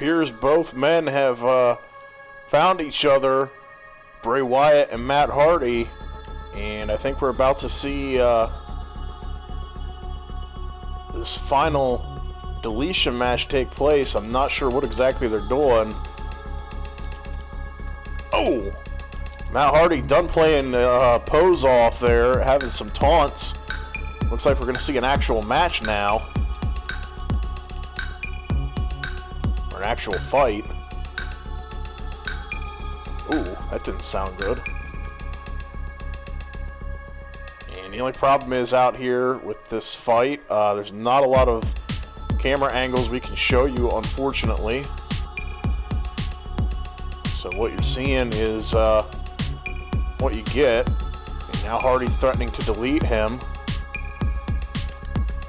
appears both men have found each other, Bray Wyatt and Matt Hardy, and I think we're about to see this final deletion match take place. I'm not sure what exactly they're doing. Oh! Matt Hardy done playing pose off there, having some taunts. Looks like we're going to see an actual match now. Or an actual fight. Ooh, that didn't sound good. And the only problem is out here with this fight, there's not a lot of camera angles we can show you, unfortunately. So what you're seeing is what you get. And now Hardy's threatening to delete him.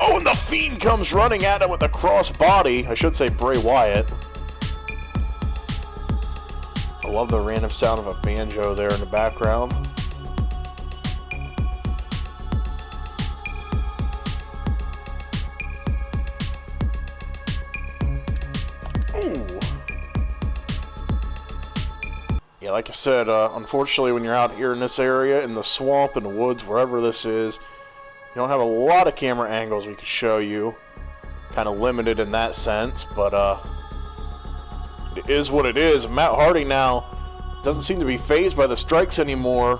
Oh, and the Fiend comes running at him with a cross body. I should say Bray Wyatt. I love the random sound of a banjo there in the background. Ooh. Yeah, like I said, unfortunately when you're out here in this area, in the swamp, in the woods, wherever this is, you don't have a lot of camera angles we could show you. Kind of limited in that sense, but it is what it is. Matt Hardy now doesn't seem to be fazed by the strikes anymore.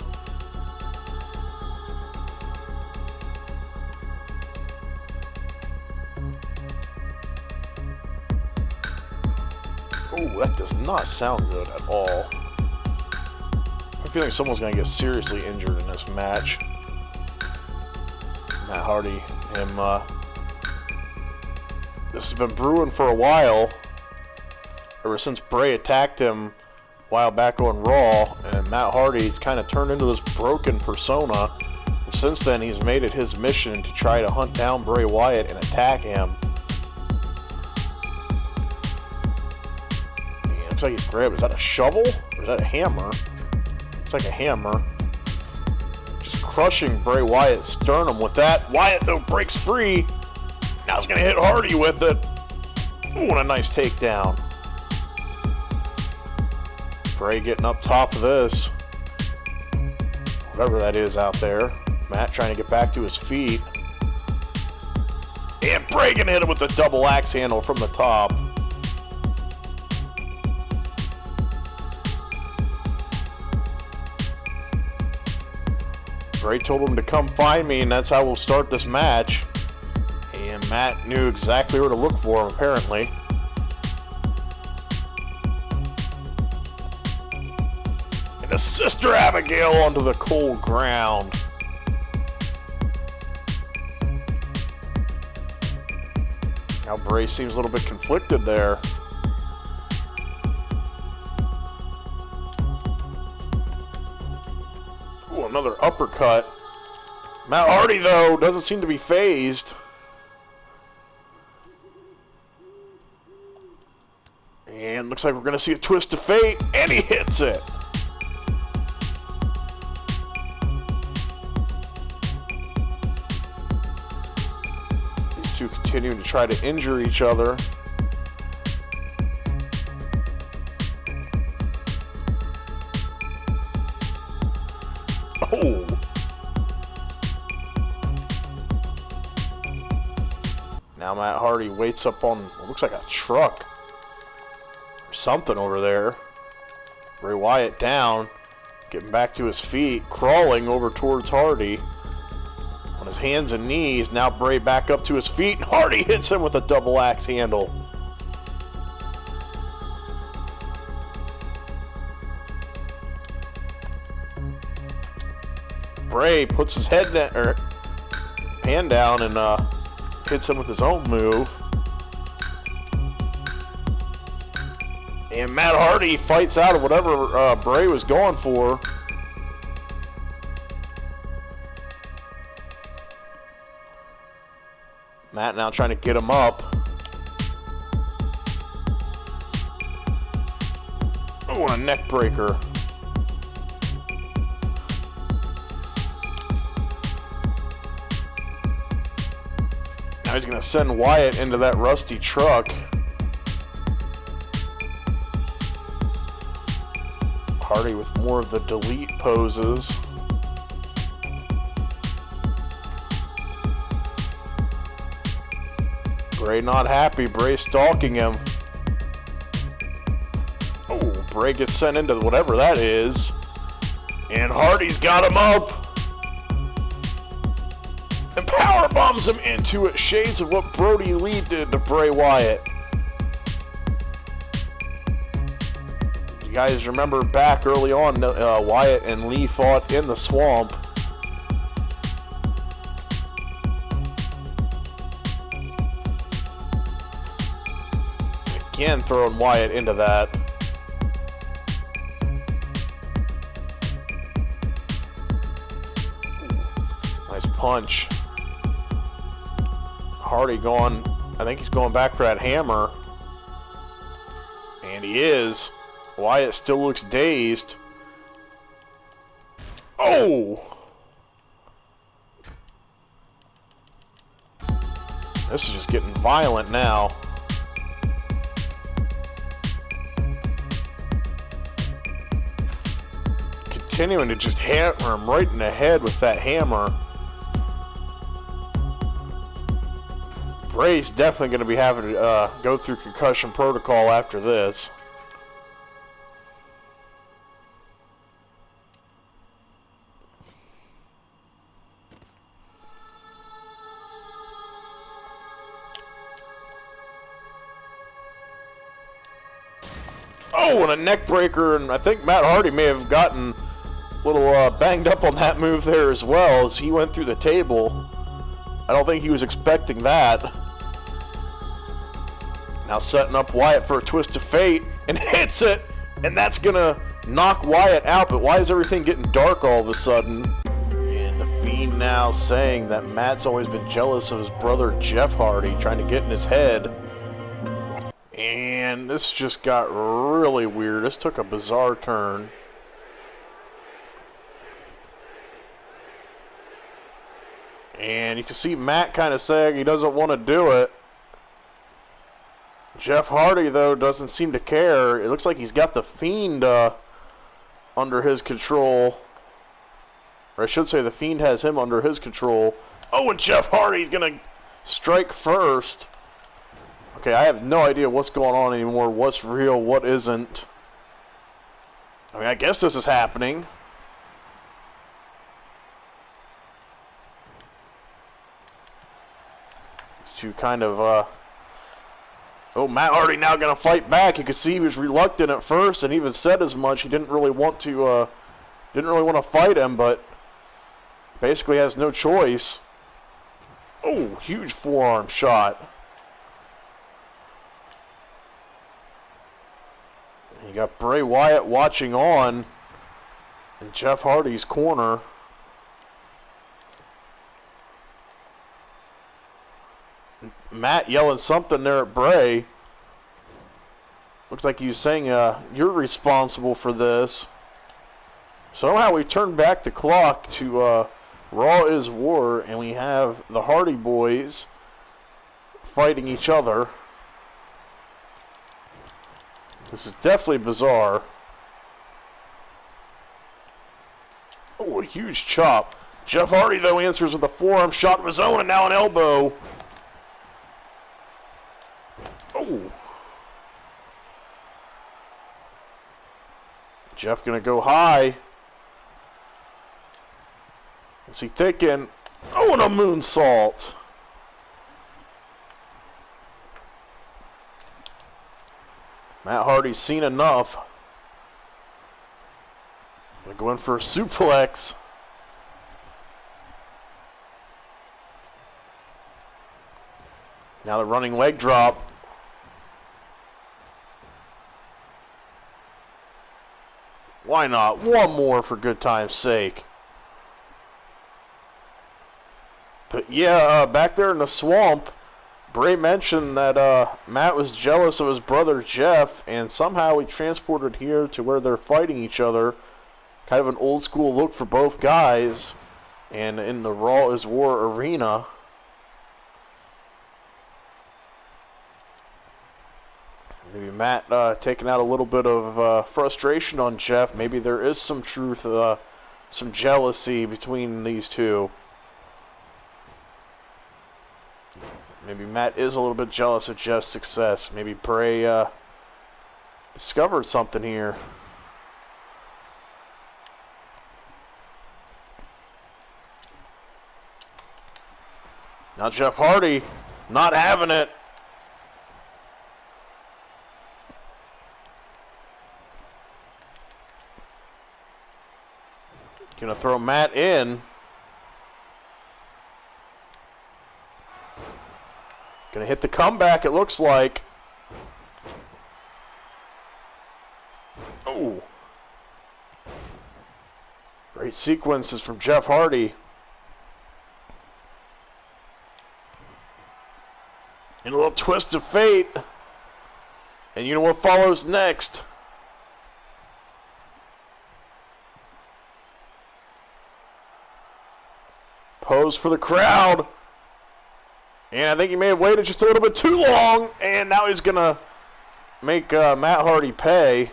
Oh, that does not sound good at all. I'm feeling someone's going to get seriously injured in this match. Matt Hardy, this has been brewing for a while. Ever since Bray attacked him a while back on Raw, and Matt Hardy's kind of turned into this broken persona. And since then, he's made it his mission to try to hunt down Bray Wyatt and attack him. Yeah, looks like he's grabbed. Is that a shovel? Or is that a hammer? Looks like a hammer. Just crushing Bray Wyatt's sternum with that. Wyatt, though, breaks free. Now he's going to hit Hardy with it. Ooh, what a nice takedown. Bray getting up top of this. Whatever that is out there. Matt trying to get back to his feet. And Bray gonna hit him with the double axe handle from the top. Bray told him to come find me, and that's how we'll start this match. And Matt knew exactly where to look for him, apparently. And a Sister Abigail onto the cold ground. Now Bray seems a little bit conflicted there. Ooh, another uppercut. Matt Hardy, though, doesn't seem to be fazed. And looks like we're going to see a twist of fate, and he hits it. These two continuing to try to injure each other. Oh. Now Matt Hardy waits up on what looks like a truck. Something over there. Bray Wyatt down, getting back to his feet, crawling over towards Hardy on his hands and knees. Now Bray back up to his feet, and Hardy hits him with a double axe handle. Bray puts his hand down and hits him with his own move. And Matt Hardy fights out of whatever Bray was going for. Matt now trying to get him up. Oh, a neck breaker. Now he's going to send Wyatt into that rusty truck. Hardy with more of the delete poses. Bray not happy. Bray stalking him. Oh, Bray gets sent into whatever that is. And Hardy's got him up. And power bombs him into it. Shades of what Brody Lee did to Bray Wyatt. You guys remember back early on, Wyatt and Lee fought in the swamp. Again, throwing Wyatt into that. Nice punch. Hardy going, I think he's going back for that hammer. And he is. Wyatt still looks dazed. Oh! This is just getting violent now. Continuing to just hammer him right in the head with that hammer. Bray's definitely going to be having to go through concussion protocol after this. Oh, and a neck breaker, and I think Matt Hardy may have gotten a little banged up on that move there as well as he went through the table. I don't think he was expecting that. Now setting up Wyatt for a twist of fate, and hits it, and that's gonna knock Wyatt out, but why is everything getting dark all of a sudden? And the Fiend now saying that Matt's always been jealous of his brother Jeff Hardy, trying to get in his head. And this just got really weird. This took a bizarre turn. And you can see Matt kind of saying he doesn't want to do it. Jeff Hardy, though, doesn't seem to care. It looks like he's got the Fiend under his control. Or I should say the Fiend has him under his control. Oh, and Jeff Hardy's going to strike first. Okay, I have no idea what's going on anymore. What's real, what isn't. I mean, I guess this is happening. To kind of, oh, Matt Hardy now going to fight back. You can see he was reluctant at first, and even said as much. He didn't really want to, fight him, but basically has no choice. Oh, huge forearm shot. You got Bray Wyatt watching on in Jeff Hardy's corner. Matt yelling something there at Bray. Looks like he was saying, you're responsible for this. Somehow we turned back the clock to Raw is War, and we have the Hardy Boys fighting each other. This is definitely bizarre. Oh, a huge chop. Jeff Hardy, though, answers with a forearm shot of his own, and now an elbow. Oh. Jeff gonna go high. What's he thinking? Oh, and a moonsault. Matt Hardy's seen enough. Gonna go in for a suplex. Now the running leg drop. Why not? One more for good time's sake. But yeah, back there in the swamp, Bray mentioned that Matt was jealous of his brother Jeff, and somehow he transported here to where they're fighting each other. Kind of an old school look for both guys, and in the Raw is War arena. Maybe Matt taking out a little bit of frustration on Jeff. Maybe there is some truth, some jealousy between these two. Maybe Matt is a little bit jealous of Jeff's success. Maybe Bray discovered something here. Now Jeff Hardy not having it. Gonna throw Matt in. Gonna hit the comeback, it looks like. Oh. Great sequences from Jeff Hardy. And a little twist of fate. And you know what follows next? Pose for the crowd. And I think he may have waited just a little bit too long. And now he's going to make Matt Hardy pay.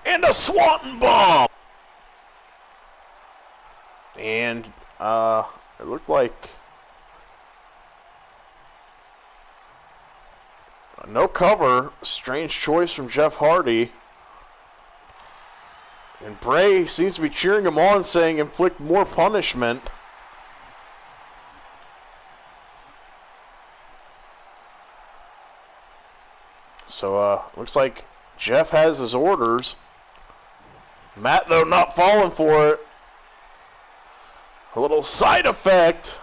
And a Swanton bomb. And it looked like no cover. Strange choice from Jeff Hardy. And Bray seems to be cheering him on, saying inflict more punishment. So, looks like Jeff has his orders. Matt, though, not falling for it. A little side effect.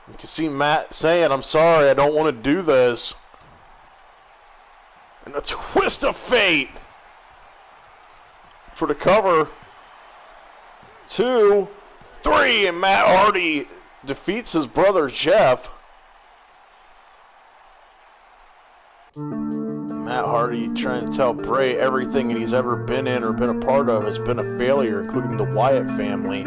You can see Matt saying, I'm sorry, I don't want to do this. And a twist of fate for the cover. 2, 3, and Matt Hardy defeats his brother Jeff. Matt Hardy trying to tell Bray everything that he's ever been in or been a part of has been a failure, including the Wyatt family.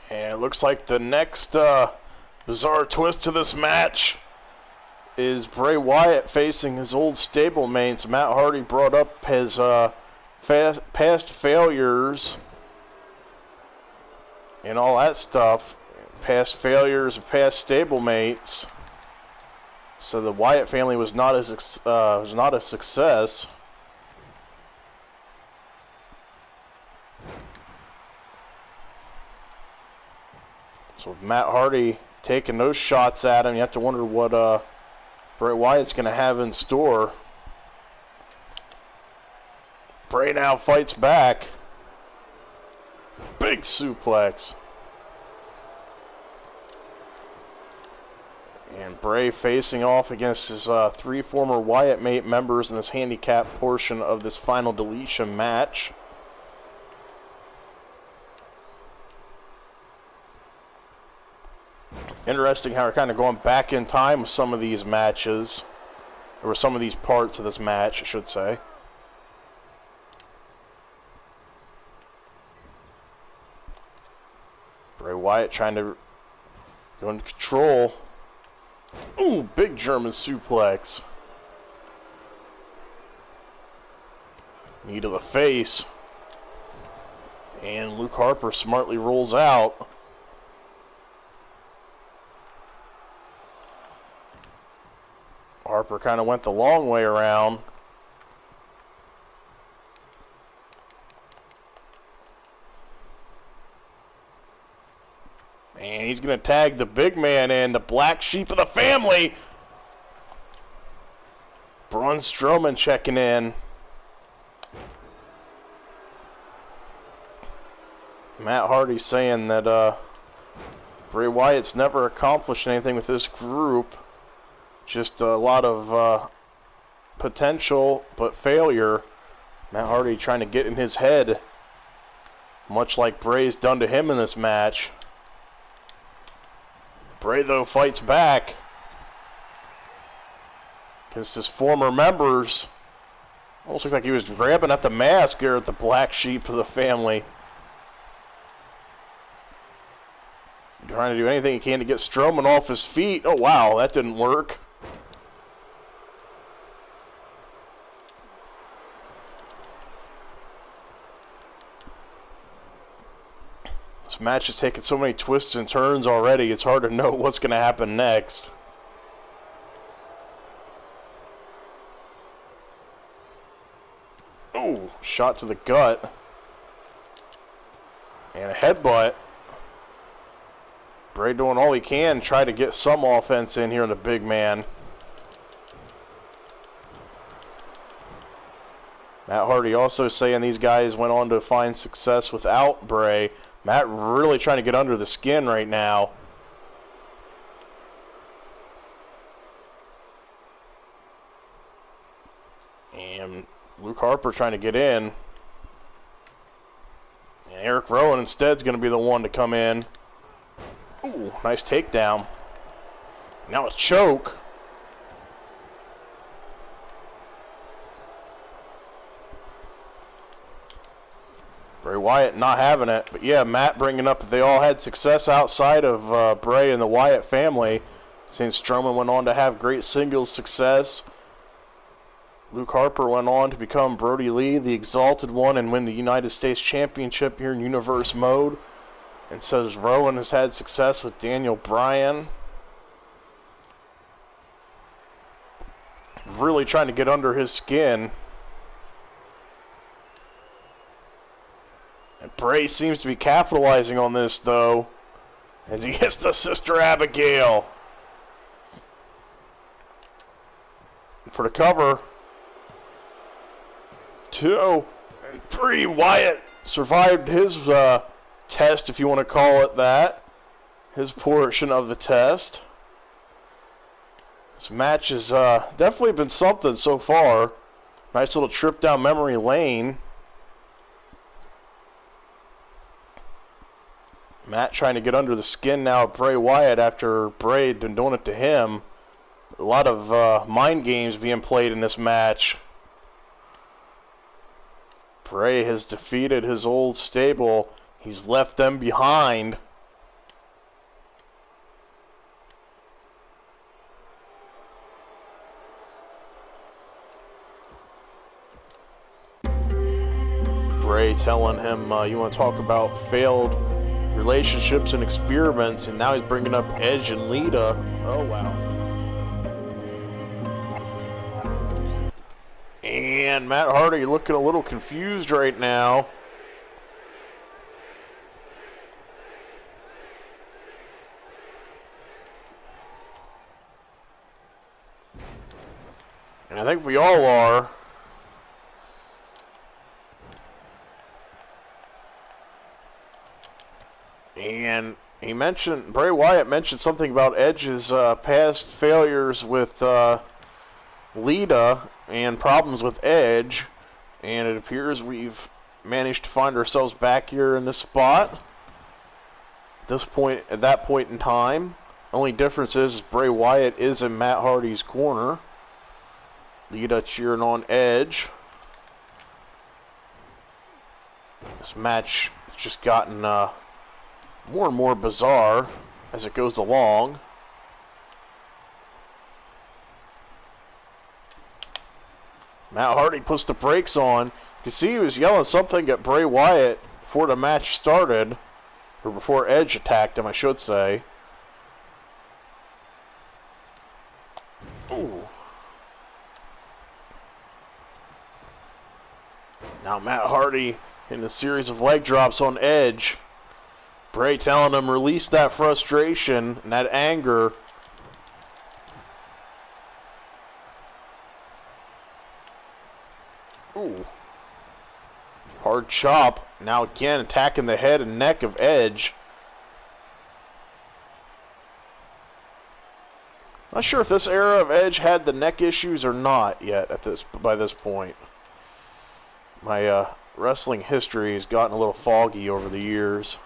And it looks like the next bizarre twist to this match is Bray Wyatt facing his old stablemates. Matt Hardy brought up his past failures and all that stuff. Past failures of past stablemates. So the Wyatt family was not a success. So with Matt Hardy taking those shots at him, you have to wonder what Bray Wyatt's going to have in store. Bray now fights back. Big suplex. And Bray facing off against his 3 former Wyatt mate members in this handicap portion of this Final Deletion match. Interesting how we're kind of going back in time with some of these matches. Or some of these parts of this match, I should say. Bray Wyatt trying to go into control. Ooh, big German suplex. Knee to the face. And Luke Harper smartly rolls out. Harper kind of went the long way around. And he's going to tag the big man in, the black sheep of the family. Braun Strowman checking in. Matt Hardy saying that Bray Wyatt's never accomplished anything with this group. Just a lot of potential, but failure. Matt Hardy trying to get in his head, much like Bray's done to him in this match. Bray, though, fights back. against his former members. Almost looks like he was grabbing at the mask here at the black sheep of the family. Trying to do anything he can to get Strowman off his feet. Oh, wow, that didn't work. This match has taken so many twists and turns already, it's hard to know what's going to happen next. Oh, shot to the gut. And a headbutt. Bray doing all he can, try to get some offense in here in the big man. Matt Hardy also saying these guys went on to find success without Bray. Matt really trying to get under the skin right now. And Luke Harper trying to get in. And Eric Rowan instead is going to be the one to come in. Ooh, nice takedown. Now a choke. Bray Wyatt not having it. But yeah, Matt bringing up that they all had success outside of Bray and the Wyatt family. Since Strowman went on to have great singles success. Luke Harper went on to become Brody Lee, the Exalted One, and win the United States Championship here in Universe Mode. And so as Rowan has had success with Daniel Bryan. Really trying to get under his skin. And Bray seems to be capitalizing on this, though. As he gets to Sister Abigail. And for the cover. 2 and 3. Wyatt survived his test, if you want to call it that. His portion of the test. This match has definitely been something so far. Nice little trip down memory lane. Matt trying to get under the skin now of Bray Wyatt after Bray had been doing it to him. A lot of mind games being played in this match. Bray has defeated his old stable. He's left them behind. Bray telling him, you want to talk about failed relationships and experiments, and now he's bringing up Edge and Lita. Oh, wow. And Matt Hardy looking a little confused right now. And I think we all are. And he mentioned, Bray Wyatt mentioned something about Edge's past failures with Lita and problems with Edge. And it appears we've managed to find ourselves back here in this spot. At that point in time. Only difference is Bray Wyatt is in Matt Hardy's corner. Lita cheering on Edge. This match has just gotten more and more bizarre as it goes along. Matt Hardy puts the brakes on. You can see he was yelling something at Bray Wyatt before the match started. Or before Edge attacked him, I should say. Ooh. Now Matt Hardy in a series of leg drops on Edge. Bray telling him release that frustration and that anger. Ooh. Hard chop. Now again attacking the head and neck of Edge. Not sure if this era of Edge had the neck issues or not yet by this point. My wrestling history has gotten a little foggy over the years.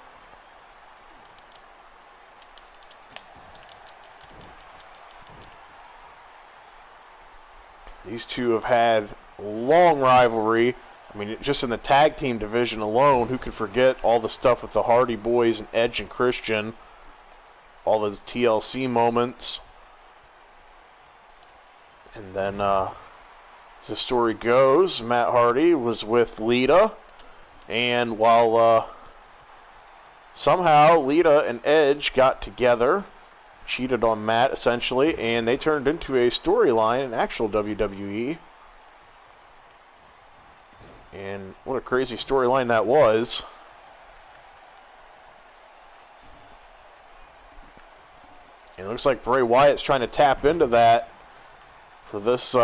These two have had long rivalry. I mean, just in the tag team division alone, who could forget all the stuff with the Hardy Boys and Edge and Christian? All those TLC moments. And then, as the story goes, Matt Hardy was with Lita. And while somehow Lita and Edge got together, cheated on Matt, essentially, and they turned into a storyline in actual WWE. And what a crazy storyline that was. And it looks like Bray Wyatt's trying to tap into that for this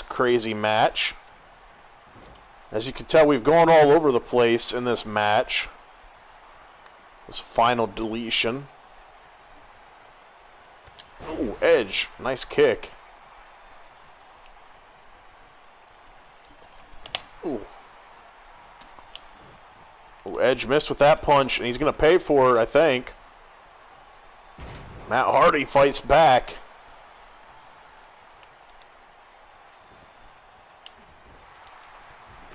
crazy match. As you can tell, we've gone all over the place in this match. This Final Deletion. Ooh, Edge. Nice kick. Ooh. Ooh, Edge missed with that punch, and he's going to pay for it, I think. Matt Hardy fights back.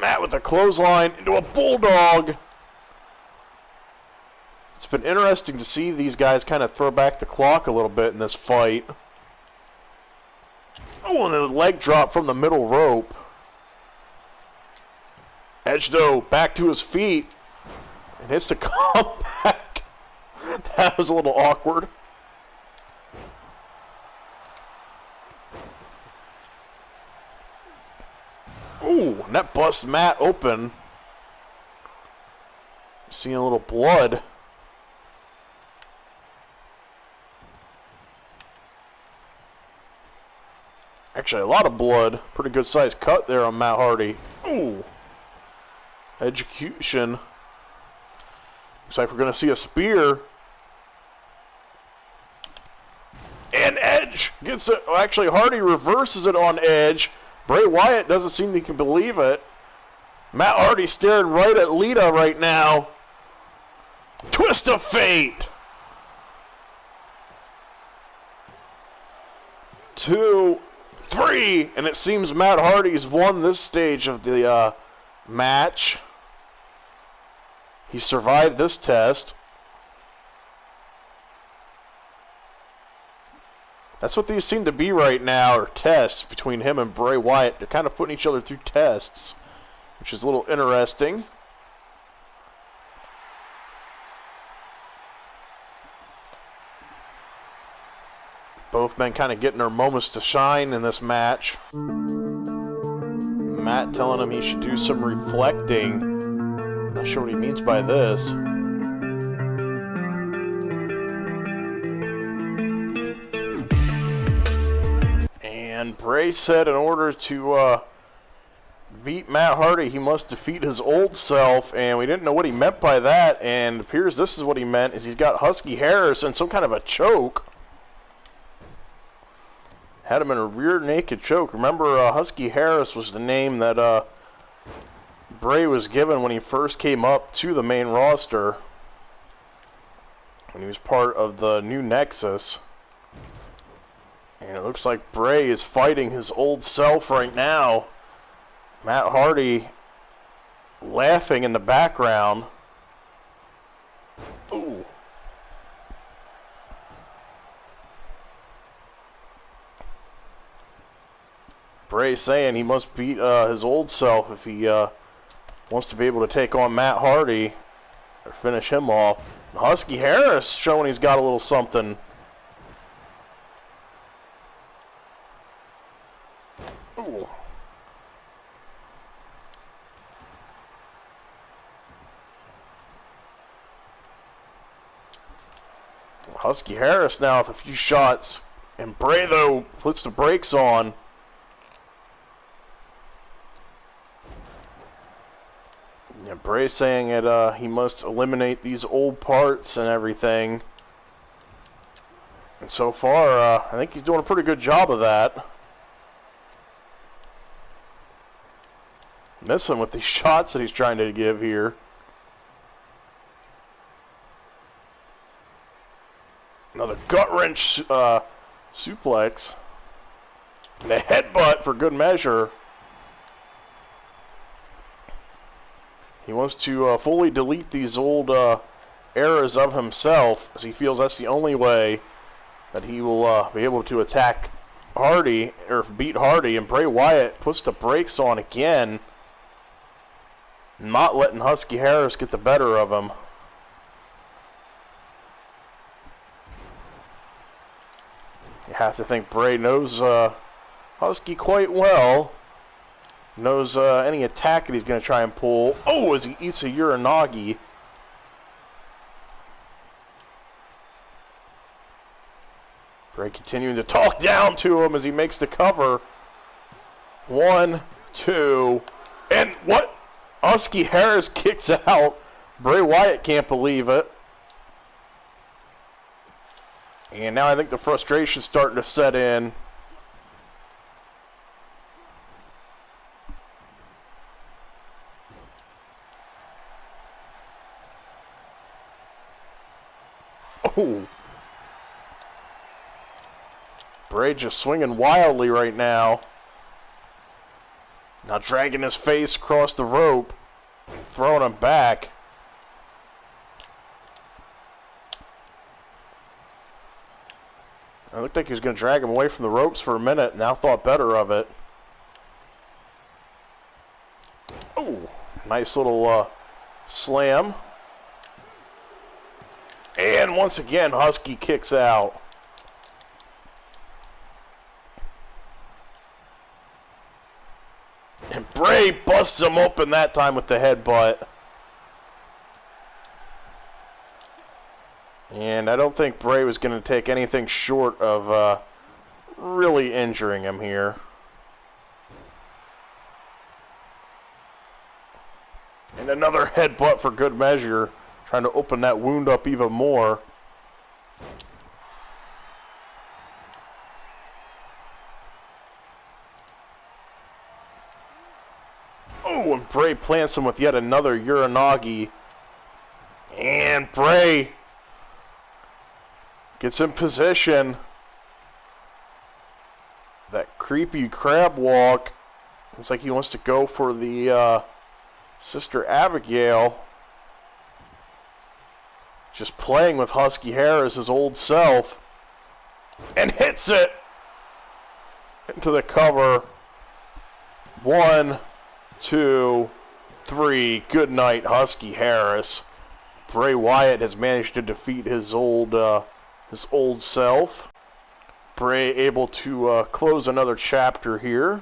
Matt with a clothesline into a bulldog. It's been interesting to see these guys kind of throw back the clock a little bit in this fight. Oh, and then a leg drop from the middle rope. Edge, though, back to his feet. And hits the comeback. That was a little awkward. Ooh, and that busts Matt open. Seeing a little blood. Actually, a lot of blood. Pretty good sized cut there on Matt Hardy. Ooh. Execution. Looks like we're going to see a spear. And Edge gets it. Well, actually, Hardy reverses it on Edge. Bray Wyatt doesn't seem he can believe it. Matt Hardy staring right at Lita right now. Twist of fate. 2, 3, and it seems Matt Hardy's won this stage of the match. He survived this test. That's what these seem to be right now, are tests between him and Bray Wyatt. They're kind of putting each other through tests, which is a little interesting. Both men kind of getting their moments to shine in this match. Matt telling him he should do some reflecting. Not sure what he means by this. And Bray said in order to beat Matt Hardy, he must defeat his old self, and we didn't know what he meant by that, and it appears this is what he meant, is he's got Husky Harris in some kind of a choke. Had him in a rear naked choke. Remember, Husky Harris was the name that Bray was given when he first came up to the main roster, when he was part of the new Nexus. And it looks like Bray is fighting his old self right now. Matt Hardy laughing in the background. Ooh. Bray saying he must beat his old self if he wants to be able to take on Matt Hardy or finish him off. And Husky Harris showing he's got a little something. Ooh. Husky Harris now with a few shots. And Bray, though, puts the brakes on. Yeah, Bray saying that he must eliminate these old parts and everything. And so far, I think he's doing a pretty good job of that. Missing with these shots that he's trying to give here. Another gut wrench suplex. And a headbutt for good measure. He wants to fully delete these old eras of himself, as he feels that's the only way that he will be able to attack Hardy, or beat Hardy. And Bray Wyatt puts the brakes on again, not letting Husky Harris get the better of him. You have to think Bray knows Husky quite well. Knows any attack that he's going to try and pull. Oh, as he eats a Uranagi. Bray continuing to talk down to him as he makes the cover. 1, 2, and what? Husky Harris kicks out. Bray Wyatt can't believe it. And now I think the frustration's starting to set in. Oh. Bray just swinging wildly right now. Now dragging his face across the rope, throwing him back. It looked like he was going to drag him away from the ropes for a minute. Now thought better of it. Oh, nice little slam. And once again, Husky kicks out. And Bray busts him open that time with the headbutt. And I don't think Bray was going to take anything short of really injuring him here. And another headbutt for good measure, trying to open that wound up even more. Oh, and Bray plants him with yet another Uranagi. And Bray gets in position. That creepy crab walk. Looks like he wants to go for the Sister Abigail. Just playing with Husky Harris, his old self. And hits it into the cover. 1, 2, 3. Good night, Husky Harris. Bray Wyatt has managed to defeat his old self. Bray able to close another chapter here.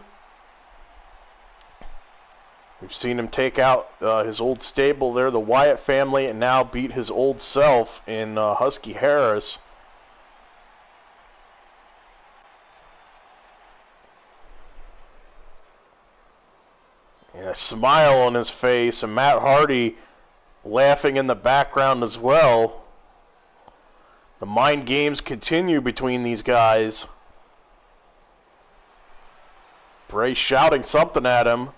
We've seen him take out his old stable there, the Wyatt family, and now beat his old self in Husky Harris. And a smile on his face, and Matt Hardy laughing in the background as well. The mind games continue between these guys. Bray shouting something at him.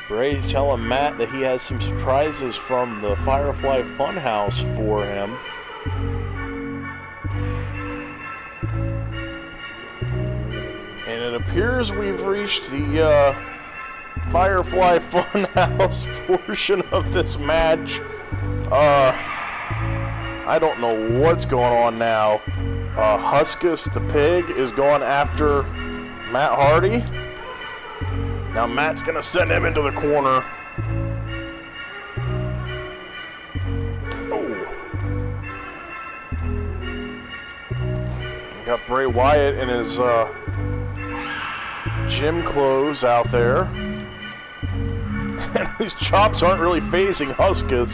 Bray telling Matt that he has some surprises from the Firefly Funhouse for him. And it appears we've reached the Firefly Funhouse portion of this match. I don't know what's going on now. Huskus the Pig is going after Matt Hardy. Now Matt's going to send him into the corner. Oh. Got Bray Wyatt in his gym clothes out there. And these chops aren't really phasing Huskus.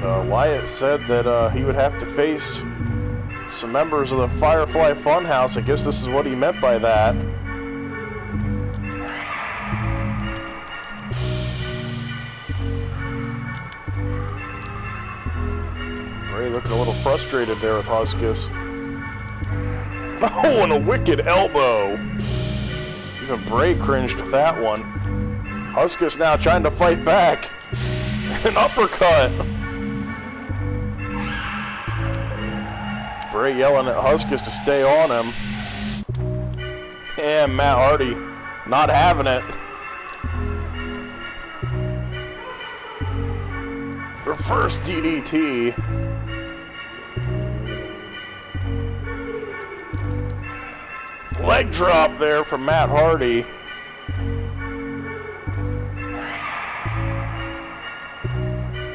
And Wyatt said that he would have to face some members of the Firefly Funhouse. I guess this is what he meant by that. Bray looking a little frustrated there with Huskus. Oh, and a wicked elbow. Even Bray cringed with that one. Huskus now trying to fight back. An uppercut. Bray yelling at Huskus to stay on him. And Matt Hardy not having it. Reverse DDT. Leg drop there from Matt Hardy.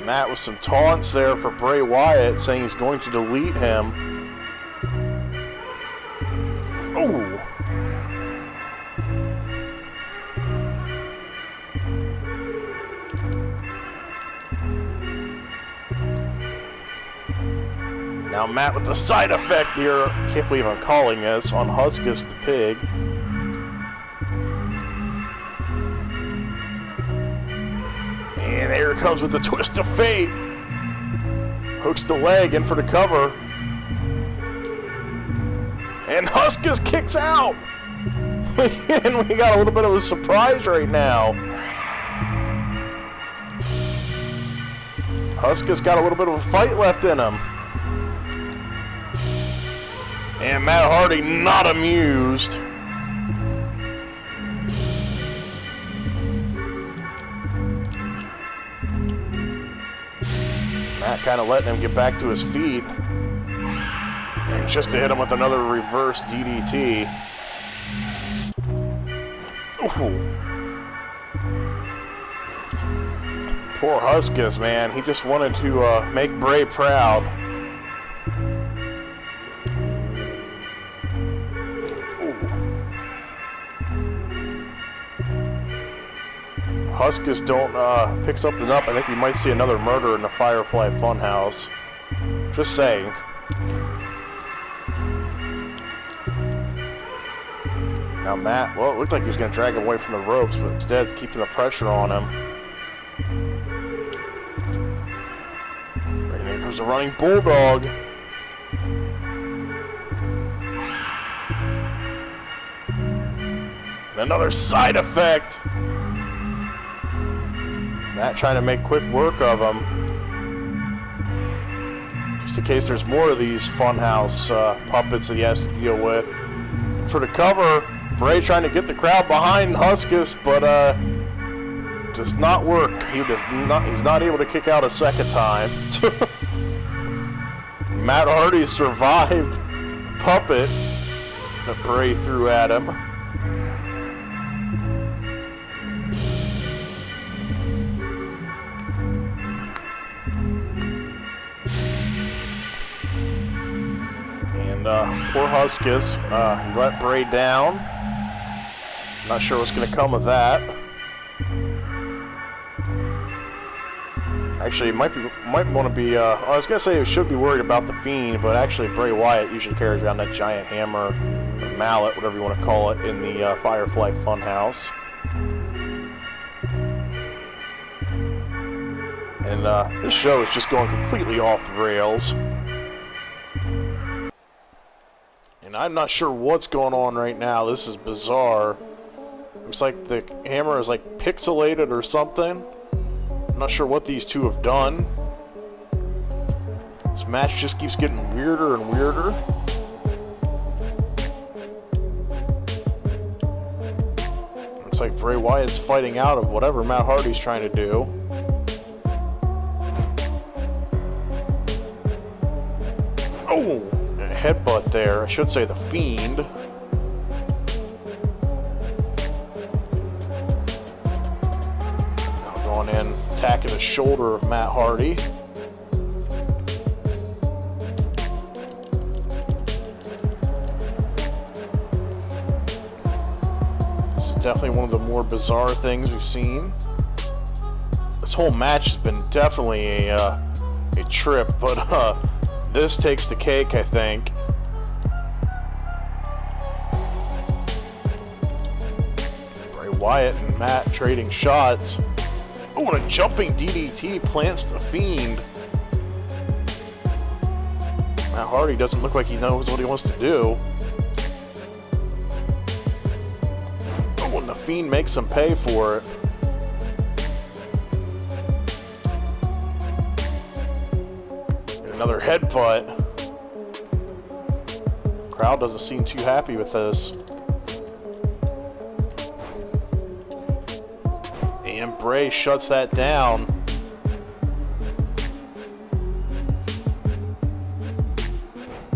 Matt with some taunts there for Bray Wyatt, saying he's going to delete him. Oh! Now Matt with the side effect here. Can't believe I'm calling this on Huskus the Pig. And here it comes with the twist of fate. Hooks the leg in for the cover. And Huskus kicks out. And we got a little bit of a surprise right now. Huskus got a little bit of a fight left in him. And Matt Hardy not amused. Matt kind of letting him get back to his feet. And just to hit him with another reverse DDT. Ooh. Poor Huskus, man. He just wanted to make Bray proud. Huskus don't pick something up, I think we might see another murder in the Firefly Funhouse. Just saying. Now Matt, well, it looked like he was going to drag him away from the ropes, but instead it's keeping the pressure on him. And here comes the running Bulldog. And another side effect. Matt trying to make quick work of him. Just in case there's more of these funhouse puppets that he has to deal with. For the cover, Bray trying to get the crowd behind Huskus, but does not work. He's not able to kick out a second time. Matt Hardy survived puppet that Bray threw at him. Poor Huskus, he let Bray down. Not sure what's going to come of that. Actually, might want to be. I was going to say he should be worried about the Fiend, but actually Bray Wyatt usually carries around that giant hammer or mallet, whatever you want to call it, in the Firefly Funhouse. And this show is just going completely off the rails. And I'm not sure what's going on right now. This is bizarre. Looks like the hammer is like pixelated or something. I'm not sure what these two have done. This match just keeps getting weirder and weirder. Looks like Bray Wyatt's fighting out of whatever Matt Hardy's trying to do. Oh! Headbutt there. I should say the Fiend. Now going in, attacking the shoulder of Matt Hardy. This is definitely one of the more bizarre things we've seen. This whole match has been definitely a trip, but this takes the cake, I think. Bray Wyatt and Matt trading shots. Oh, and a jumping DDT plants the Fiend. Matt Hardy doesn't look like he knows what he wants to do. Oh, and the Fiend makes him pay for it. Another headbutt. Crowd doesn't seem too happy with this. And Bray shuts that down.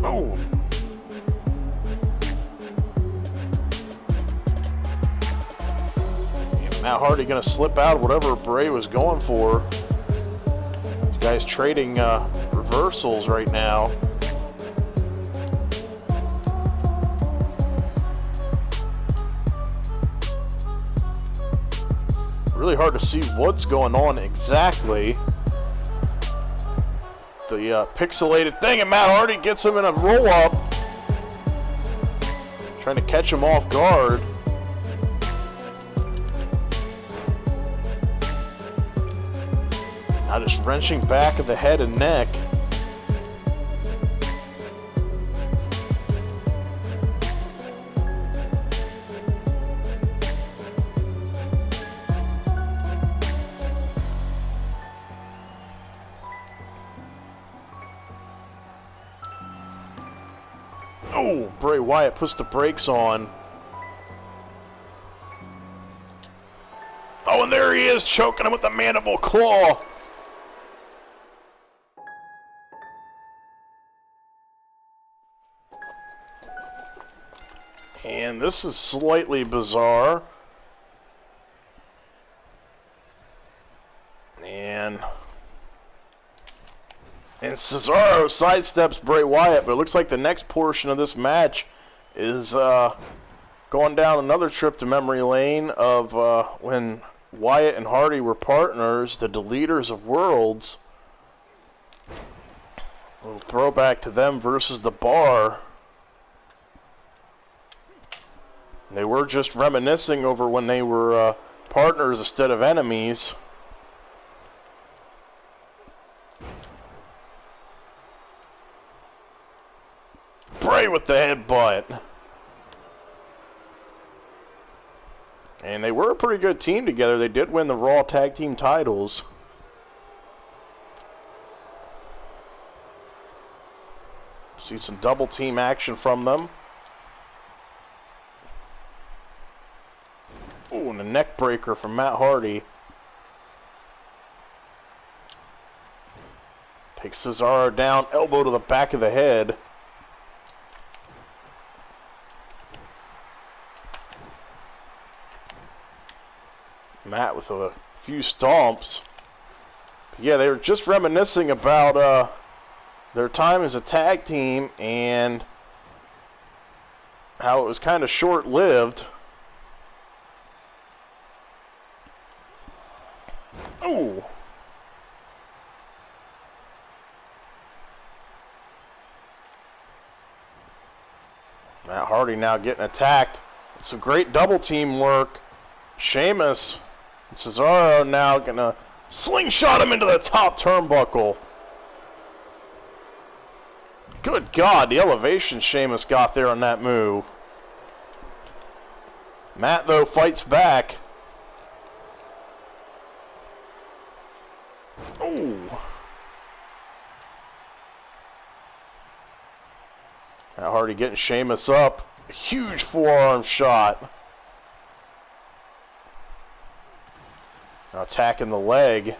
Oh. And Matt Hardy gonna slip out whatever Bray was going for. These guys trading reversals right now. Really hard to see what's going on exactly. The pixelated thing, and Matt Hardy gets him in a roll-up. Trying to catch him off guard. Now just wrenching back of the head and neck. Oh, Bray Wyatt puts the brakes on. Oh, and there he is, choking him with the mandible claw. And this is slightly bizarre. And Cesaro sidesteps Bray Wyatt, but it looks like the next portion of this match is going down another trip to memory lane of when Wyatt and Hardy were partners, the Deleters of Worlds. A little throwback to them versus the Bar. They were just reminiscing over when they were partners instead of enemies. Bray with the headbutt. And they were a pretty good team together. They did win the Raw Tag Team titles. See some double team action from them. Ooh, and a neck breaker from Matt Hardy. Takes Cesaro down, elbow to the back of the head. Matt with a few stomps. But yeah, they were just reminiscing about their time as a tag team and how it was kind of short-lived. Ooh. Matt Hardy now getting attacked. Some great double team work. Sheamus and Cesaro now gonna slingshot him into the top turnbuckle. Good God, the elevation Sheamus got there on that move. Matt, though, fights back. Ooh. Matt Hardy getting Sheamus up. A huge forearm shot. Now attacking the leg.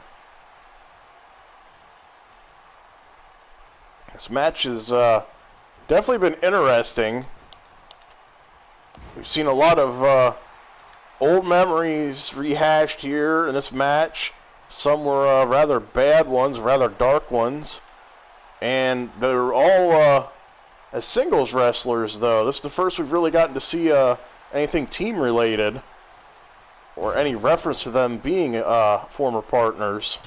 This match has definitely been interesting. We've seen a lot of old memories rehashed here in this match. Some were rather bad ones, rather dark ones. And they're all as singles wrestlers, though. This is the first we've really gotten to see anything team-related, or any reference to them being former partners.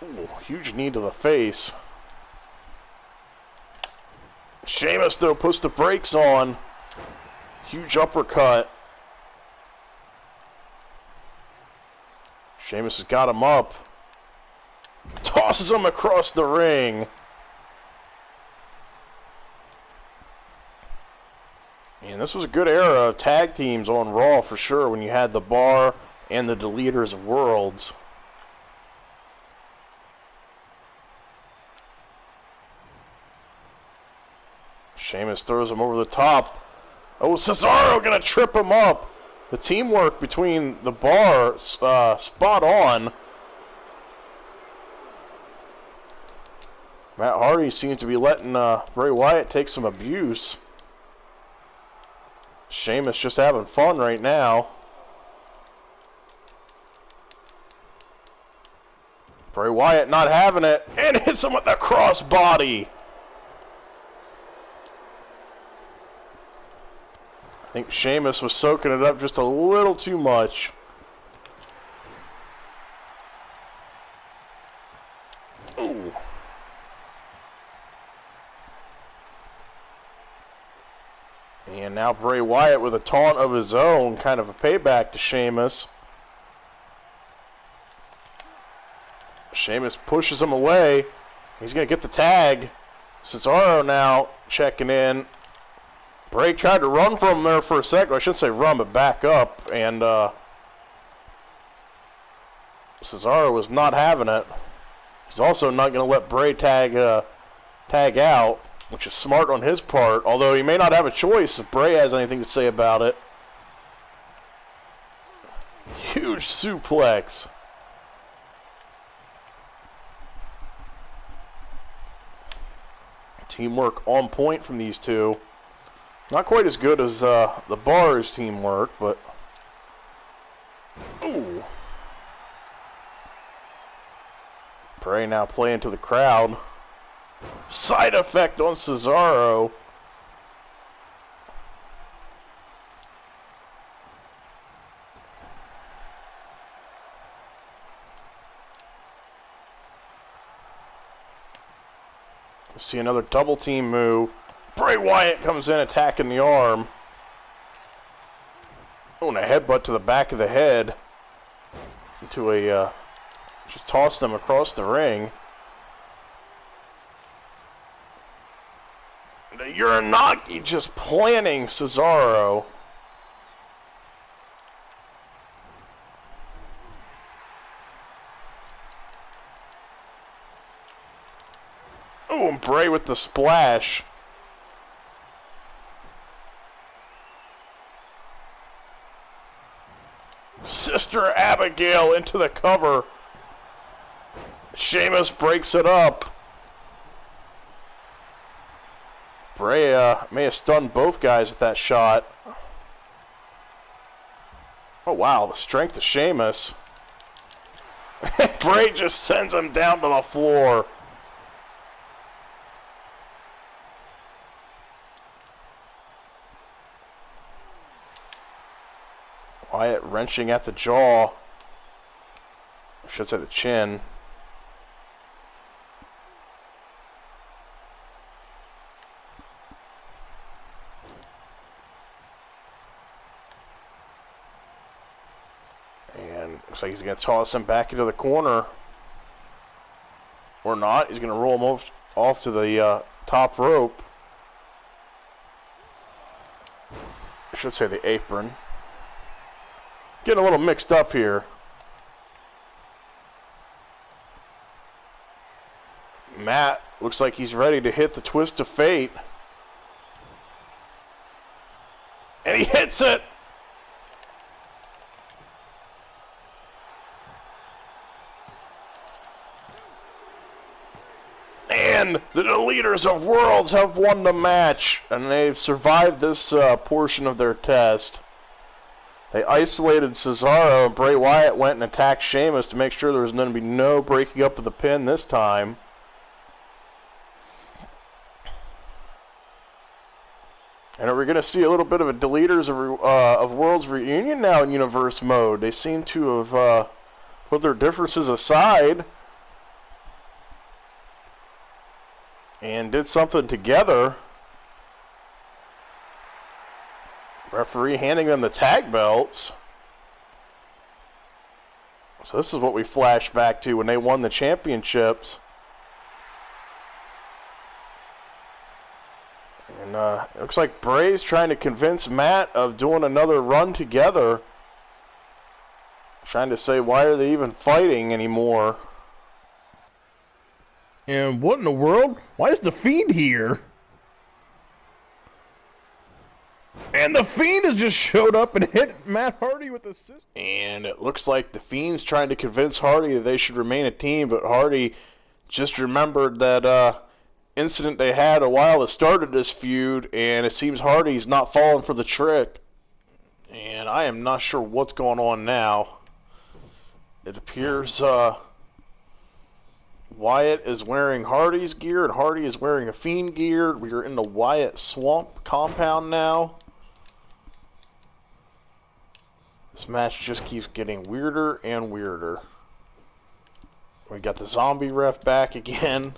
Ooh, huge knee to the face. Sheamus, though, puts the brakes on. Huge uppercut. Sheamus has got him up. Tosses him across the ring. And this was a good era of tag teams on Raw for sure, when you had the Bar and the Deleters of Worlds. Sheamus throws him over the top. Oh, Cesaro gonna trip him up. The teamwork between the bar, spot on. Matt Hardy seems to be letting Bray Wyatt take some abuse. Sheamus just having fun right now. Bray Wyatt not having it, and hits him with the crossbody. I think Sheamus was soaking it up just a little too much. Ooh. And now Bray Wyatt with a taunt of his own, kind of a payback to Sheamus. Sheamus pushes him away. He's going to get the tag. Cesaro now checking in. Bray tried to run from him there for a second. I shouldn't say run, but back up. And Cesaro was not having it. He's also not going to let Bray tag out, which is smart on his part, although he may not have a choice if Bray has anything to say about it. Huge suplex. Teamwork on point from these two. Not quite as good as the Bar's teamwork, but... Ooh. Bray now playing to the crowd. Side effect on Cesaro. See another double team move. Bray Wyatt comes in attacking the arm. Oh, and a headbutt to the back of the head. Into a, just tossed them across the ring. The Uranagi just planning Cesaro. Oh, and Bray with the splash. Sister Abigail into the cover. Sheamus breaks it up. Bray may have stunned both guys with that shot. Oh, wow, the strength of Sheamus. Bray just sends him down to the floor. Wyatt wrenching at the jaw. I should say the chin. And looks like he's going to toss him back into the corner. Or not. He's going to roll him off to the top rope. I should say the apron. Getting a little mixed up here. Matt looks like he's ready to hit the twist of fate. And he hits it! And the Deleters of Worlds have won the match, and they've survived this portion of their test. They isolated Cesaro, and Bray Wyatt went and attacked Sheamus to make sure there was going to be no breaking up of the pin this time. And we're going to see a little bit of a Deleters of Worlds reunion now in Universe mode. They seem to have put their differences aside and did something together. Referee handing them the tag belts. So this is what we flash back to when they won the championships. And it looks like Bray's trying to convince Matt of doing another run together. Trying to say, why are they even fighting anymore? And what in the world? Why is the Fiend here? And the Fiend has just showed up and hit Matt Hardy with the system. And it looks like the Fiend's trying to convince Hardy that they should remain a team, but Hardy just remembered that incident they had a while that started this feud, and it seems Hardy's not falling for the trick. And I am not sure what's going on now. It appears Wyatt is wearing Hardy's gear, and Hardy is wearing a Fiend gear. We are in the Wyatt Swamp compound now. This match just keeps getting weirder and weirder. We got the zombie ref back again.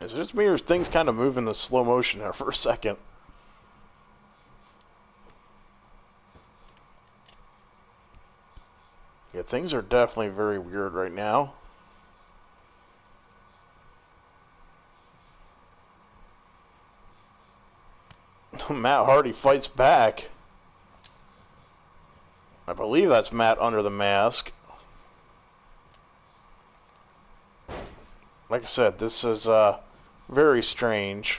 Is it just me, or is things kind of moving in slow motion there for a second? Yeah, things are definitely very weird right now. Matt Hardy fights back. I believe that's Matt under the mask. Like I said, this is very strange.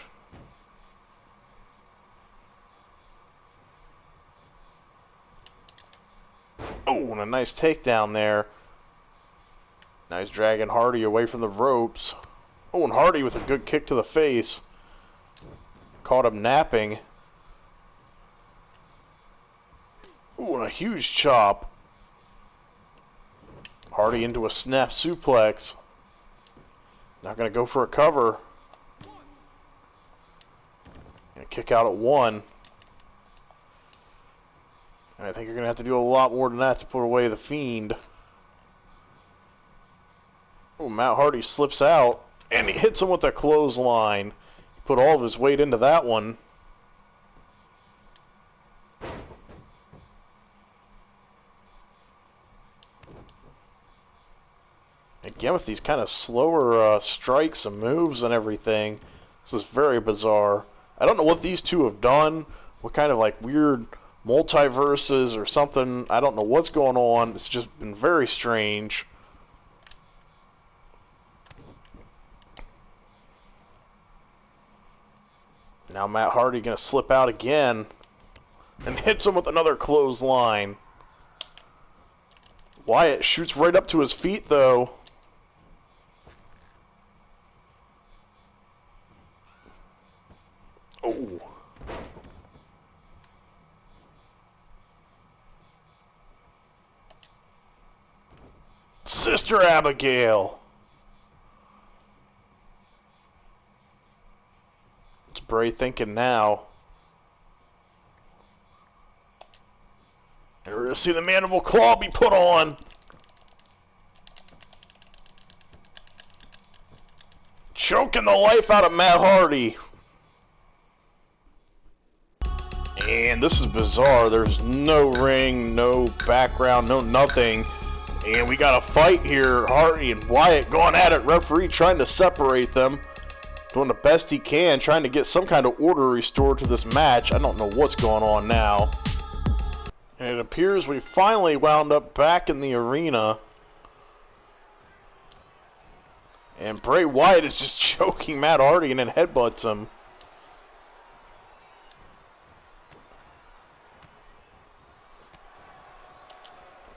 Oh, and a nice takedown there. Now he's dragging Hardy away from the ropes. Oh, and Hardy with a good kick to the face. Caught him napping. Ooh, and a huge chop. Hardy into a snap suplex. Not going to go for a cover. Gonna kick out at 1. And I think you're going to have to do a lot more than that to put away the Fiend. Oh, Matt Hardy slips out, and he hits him with a clothesline. He put all of his weight into that one. Again, with these kind of slower strikes and moves and everything, this is very bizarre. I don't know what these two have done. What kind of like weird multiverses or something. I don't know what's going on. It's just been very strange. Now Matt Hardy gonna slip out again and hits him with another clothesline. Wyatt shoots right up to his feet though. Oh. Sister Abigail. What's Bray thinking now? And we're going to see the mandible claw be put on. Choking the life out of Matt Hardy. And this is bizarre. There's no ring, no background, no nothing. And we got a fight here. Hardy and Wyatt going at it. Referee trying to separate them. Doing the best he can. Trying to get some kind of order restored to this match. I don't know what's going on now. And it appears we finally wound up back in the arena. And Bray Wyatt is just choking Matt Hardy and then headbutts him.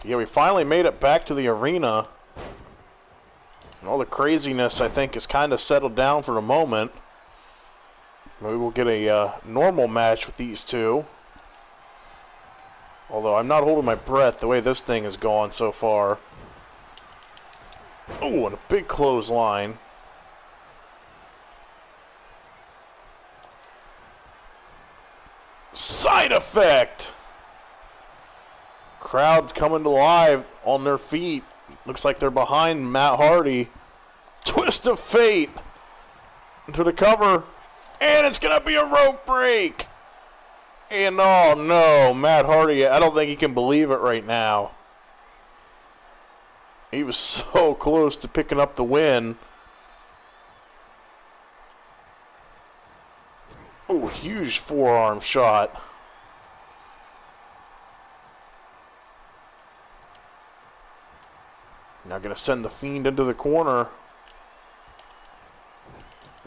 Yeah, we finally made it back to the arena. And all the craziness, I think, is kind of settled down for the moment. Maybe we'll get a normal match with these two. Although I'm not holding my breath the way this thing has gone so far. Oh, and a big clothesline. Side effect! Crowd's coming to live on their feet. Looks like they're behind Matt Hardy. Twist of fate into the cover. And it's going to be a rope break. And oh no, Matt Hardy, I don't think he can believe it right now. He was so close to picking up the win. Oh, huge forearm shot. Now going to send the Fiend into the corner.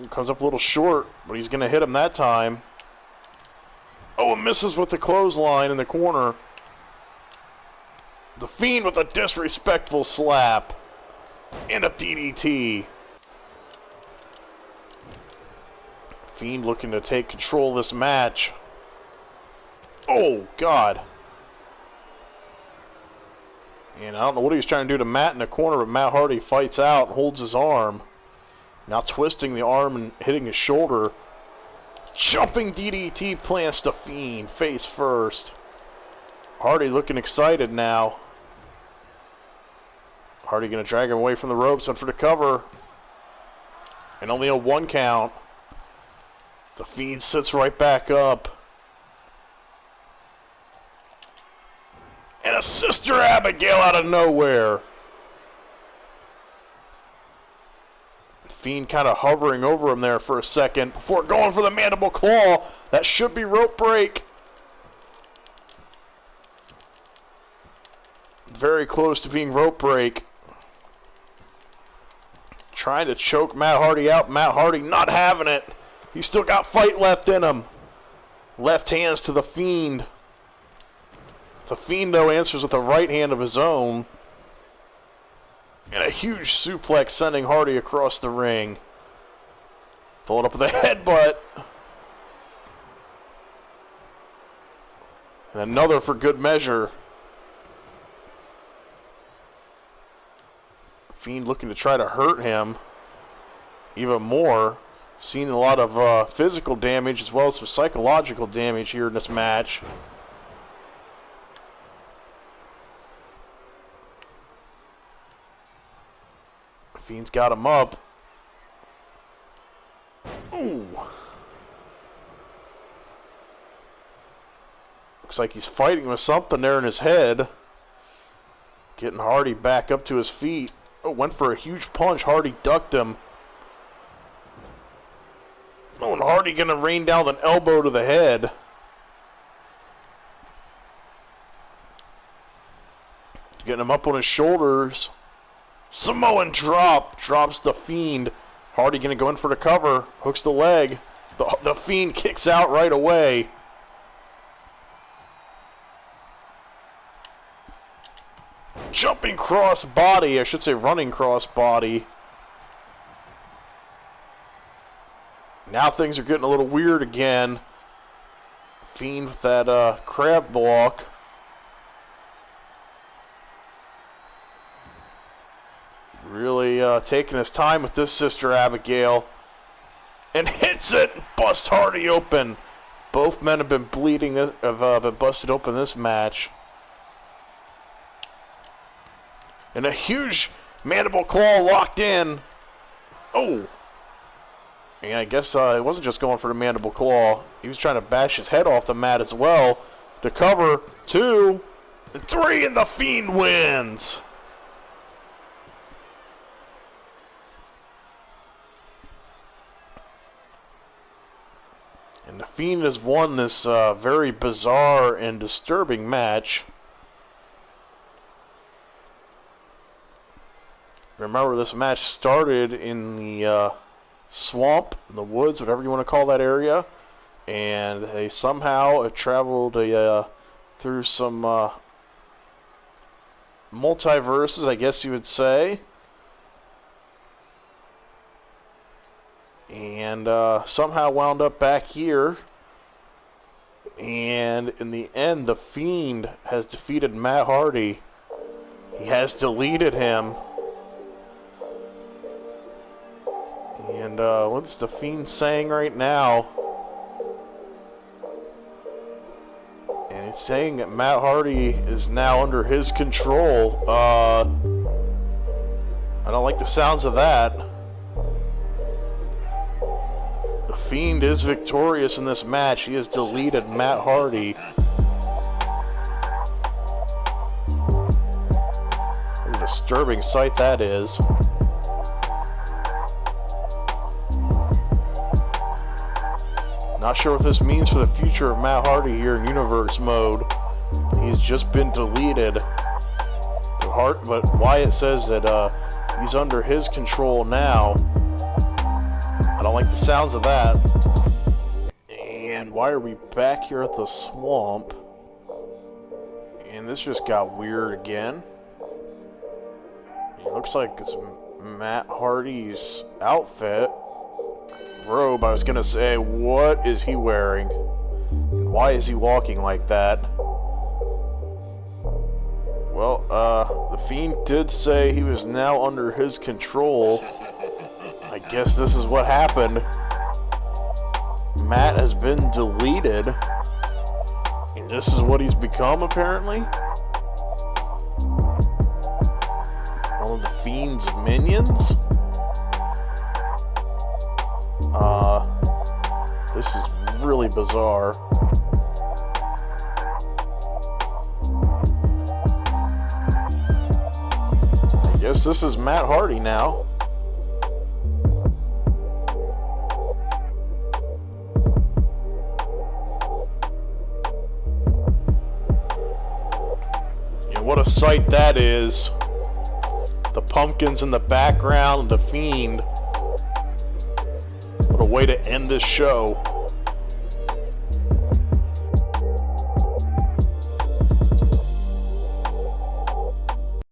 Comes up a little short, but he's going to hit him that time. Oh, and misses with the clothesline in the corner. The Fiend with a disrespectful slap. And a DDT. Fiend looking to take control of this match. Oh, God. And I don't know what he was trying to do to Matt in the corner, but Matt Hardy fights out and holds his arm. Now twisting the arm and hitting his shoulder. Jumping DDT plants the Fiend face first. Hardy looking excited now. Hardy going to drag him away from the ropes and for the cover. And only a 1 count. The Fiend sits right back up. And a Sister Abigail out of nowhere. Fiend kind of hovering over him there for a second before going for the mandible claw. That should be rope break. Very close to being rope break. Trying to choke Matt Hardy out. Matt Hardy not having it. He's still got fight left in him. Left hands to the Fiend. The Fiend, though, answers with a right hand of his own. And a huge suplex sending Hardy across the ring. Followed up with a headbutt. And another for good measure. Fiend looking to try to hurt him even more. Seen a lot of physical damage as well as some psychological damage here in this match. Fiend's got him up. Ooh. Looks like he's fighting with something there in his head. Getting Hardy back up to his feet. Oh, went for a huge punch. Hardy ducked him. Oh, and Hardy gonna rain down an elbow to the head. Getting him up on his shoulders. Samoan drop. Drops the Fiend. Hardy gonna go in for the cover. Hooks the leg. The Fiend kicks out right away. Jumping cross body. I should say running cross body. Now things are getting a little weird again. Fiend with that crab block. Really taking his time with this Sister Abigail. And hits it! Busts Hardy open. Both men have been bleeding, have been busted open this match. And a huge mandible claw locked in. Oh! And I guess it wasn't just going for the mandible claw. He was trying to bash his head off the mat as well. To cover 2, 3, and the Fiend wins! And the Fiend has won this very bizarre and disturbing match. Remember, this match started in the swamp, in the woods, whatever you want to call that area. And they somehow have traveled through some multiverses, I guess you would say. And somehow wound up back here. And in the end, the Fiend has defeated Matt Hardy. He has deleted him. And what's the Fiend saying right now? And it's saying that Matt Hardy is now under his control. I don't like the sounds of that. The Fiend is victorious in this match. He has deleted Matt Hardy. What a disturbing sight that is. Not sure what this means for the future of Matt Hardy here in universe mode. He's just been deleted. But Wyatt says that he's under his control now. don't like the sounds of that. And why are we back here at the swamp? And this just got weird again. It looks like it's Matt Hardy's outfit. Robe, I was gonna say, what is he wearing? And why is he walking like that? Well, the Fiend did say he was now under his control. I guess this is what happened. Matt has been deleted. And this is what he's become, apparently? One of the Fiend's minions? This is really bizarre. I guess this is Matt Hardy now. And what a sight that is. The pumpkins in the background, the Fiend. What a way to end this show.